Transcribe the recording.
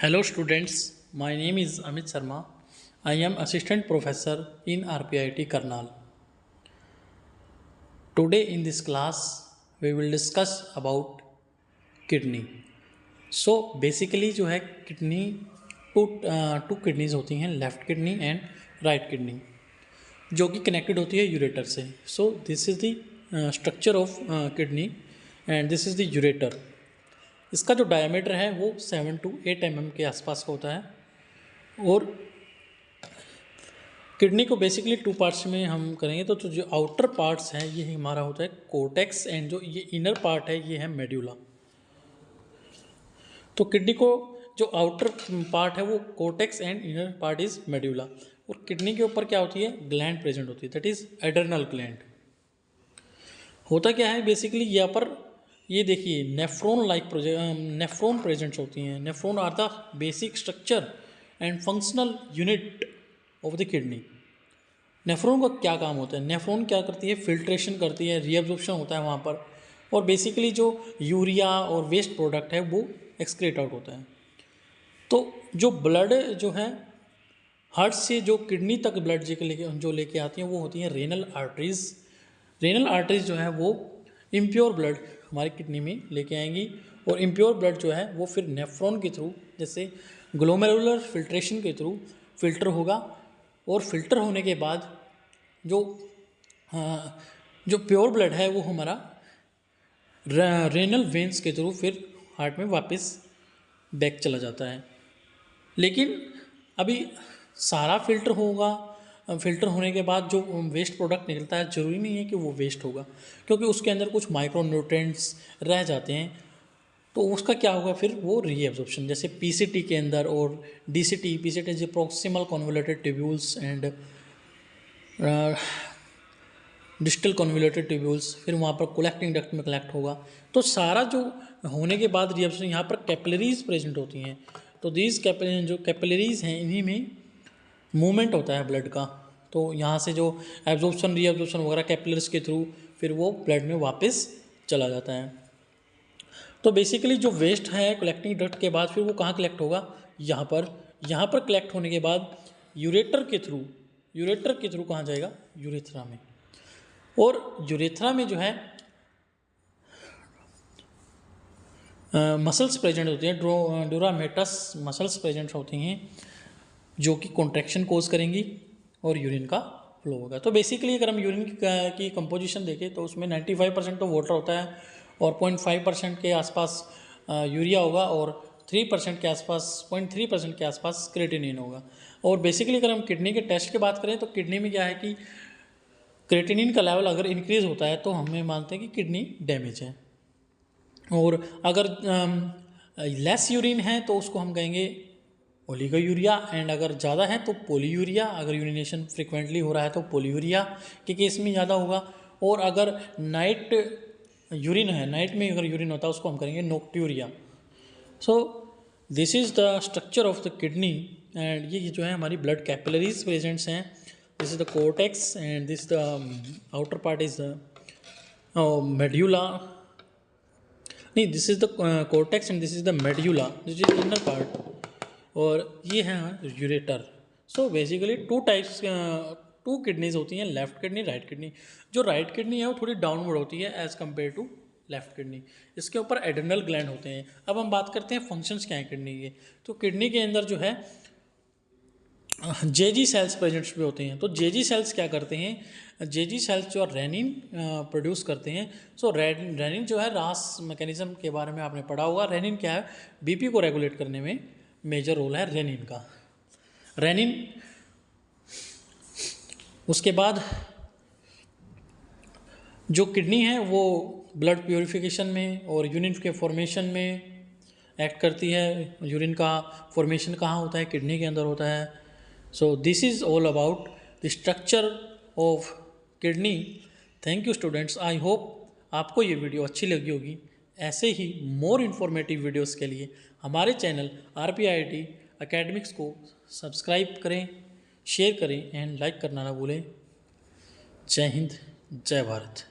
Hello students, my name is Amit Sharma. I am assistant professor in RPIT Karnal. Today in this class we will discuss about kidney. So basically जो है kidney to kidneys होती हैं, left kidney and right kidney, जो कि connected होती है ureter से. सो this is the structure of kidney and this is the ureter. इसका जो डायमीटर है वो 7 to 8 mm के आसपास का होता है. और किडनी को बेसिकली टू पार्ट्स में हम करेंगे तो जो आउटर पार्ट्स हैं ये हमारा होता है कोर्टेक्स एंड जो ये इनर पार्ट है ये है मेड्यूला. तो किडनी को जो आउटर पार्ट है वो cortex and inner part is medulla. और किडनी के ऊपर क्या होती है, ग्लैंड प्रेजेंट होती है, दैट इज एडर्नल ग्लैंड. होता क्या है बेसिकली यहाँ पर ये देखिए नेफ्रॉन प्रेजेंट्स होती हैं. Nephron are the basic structure and functional unit of the kidney. Nephron का क्या काम होता है, नेफ्रॉन क्या करती है, फिल्ट्रेशन करती है, रीअब्जॉर्प्शन होता है वहाँ पर, और बेसिकली जो यूरिया और वेस्ट प्रोडक्ट है वो एक्सक्रीट आउट होता है. तो जो ब्लड जो है हार्ट से जो किडनी तक ब्लड जो लेके आती हैं वो होती हैं रेनल आर्टरीज. रेनल आर्टरीज जो है वो इम्प्योर ब्लड हमारी किडनी में लेके आएंगी, और इम्प्योर ब्लड जो है वो फिर नेफ्रॉन के थ्रू, जैसे ग्लोमेरुलर फिल्ट्रेशन के थ्रू फिल्टर होगा. और फिल्टर होने के बाद जो प्योर ब्लड है वो हमारा रेनल वेंस के थ्रू फिर हार्ट में वापस बैक चला जाता है. लेकिन अभी सारा फिल्टर होगा, फिल्टर होने के बाद जो वेस्ट प्रोडक्ट निकलता है ज़रूरी नहीं है कि वो वेस्ट होगा, क्योंकि उसके अंदर कुछ माइक्रो न्यूट्रिएंट्स रह जाते हैं. तो उसका क्या होगा फिर, वो रीएब्जॉर्प्शन, जैसे पीसीटी के अंदर और डीसीटी. पीसीटी जो proximal convoluted tubules and distal convoluted tubules, फिर वहाँ पर कलेक्टिंग डक्ट में कलेक्ट होगा. तो सारा जो होने के बाद रीएब्जॉर्प्शन, यहाँ पर कैपिलरीज प्रेजेंट होती हैं. तो दीज जो कैपिलरीज हैं इन्हीं में मूवमेंट होता है ब्लड का. तो यहाँ से जो एब्जॉर्प्शन रीएब्जॉर्प्शन वगैरह कैपिलरीज के थ्रू फिर वो ब्लड में वापस चला जाता है. तो बेसिकली जो वेस्ट है कलेक्टिंग डक्ट के बाद फिर वो कहाँ कलेक्ट होगा, यहाँ पर कलेक्ट होने के बाद यूरेटर के थ्रू कहाँ जाएगा, यूरेथ्रा में. और यूरेथ्रा में जो है मसल्स प्रेजेंट होती हैं, ड्यूरामेटस मसल्स प्रेजेंट होती हैं जो कि कॉन्ट्रैक्शन कोज करेंगी और यूरिन का फ्लो होगा. तो बेसिकली अगर हम यूरिन की कंपोजिशन देखें तो उसमें 95% तो वाटर होता है और 0.5% के आसपास यूरिया होगा और 3% के आसपास 0.3% के आसपास क्रेटिनिन होगा. और बेसिकली अगर हम किडनी के टेस्ट की बात करें तो किडनी में क्या है कि क्रेटिनिन का लेवल अगर इंक्रीज़ होता है तो हमें मानते हैं कि किडनी डैमेज है. और अगर लेस यूरिन है तो उसको हम कहेंगे ओलिगोयूरिया, एंड अगर ज़्यादा है तो पोलीयूरिया. अगर यूरिनेशन फ्रिक्वेंटली हो रहा है तो पोलीयूरिया के केस में ज़्यादा होगा. और अगर नाइट में अगर यूरिन होता है उसको हम करेंगे nocturia. So this is the structure of the kidney. And ये जो है हमारी ब्लड कैपिलरीज प्रेजेंट्स हैं. This is the cortex and this the outer part is the medulla. नहीं, this is the cortex and this is the medulla, this is inner part. और ये है ureter. So basically two kidneys होती हैं, left kidney, right kidney. जो right kidney है वो थोड़ी डाउनवर्ड होती है as compare to left kidney. इसके ऊपर एड्रेनल ग्लैंड होते हैं. अब हम बात करते हैं फंक्शंस क्या हैं किडनी के. तो किडनी के अंदर जो है जेजी सेल्स प्रेजेंट्स भी होते हैं. तो जेजी सेल्स क्या करते हैं, जेजी सेल्स जो रेनिन प्रोड्यूस करते हैं. सो रेनिन जो है रास मैकेनिज्म के बारे में आपने पढ़ा होगा. रेनिन क्या है, बीपी को रेगुलेट करने में मेजर रोल है रेनिन का. रेनिन उसके बाद जो किडनी है वो ब्लड प्योरिफिकेशन में और यूरिन के फॉर्मेशन में एक्ट करती है. यूरिन का फॉर्मेशन कहाँ होता है, किडनी के अंदर होता है. सो this is all about the structure of kidney. Thank you students. I hope आपको ये वीडियो अच्छी लगी होगी. ऐसे ही मोर इन्फॉर्मेटिव वीडियोस के लिए हमारे चैनल RPIT एकेडमिक्स को सब्सक्राइब करें, शेयर करें एंड लाइक करना ना भूलें. जय हिंद, जय भारत.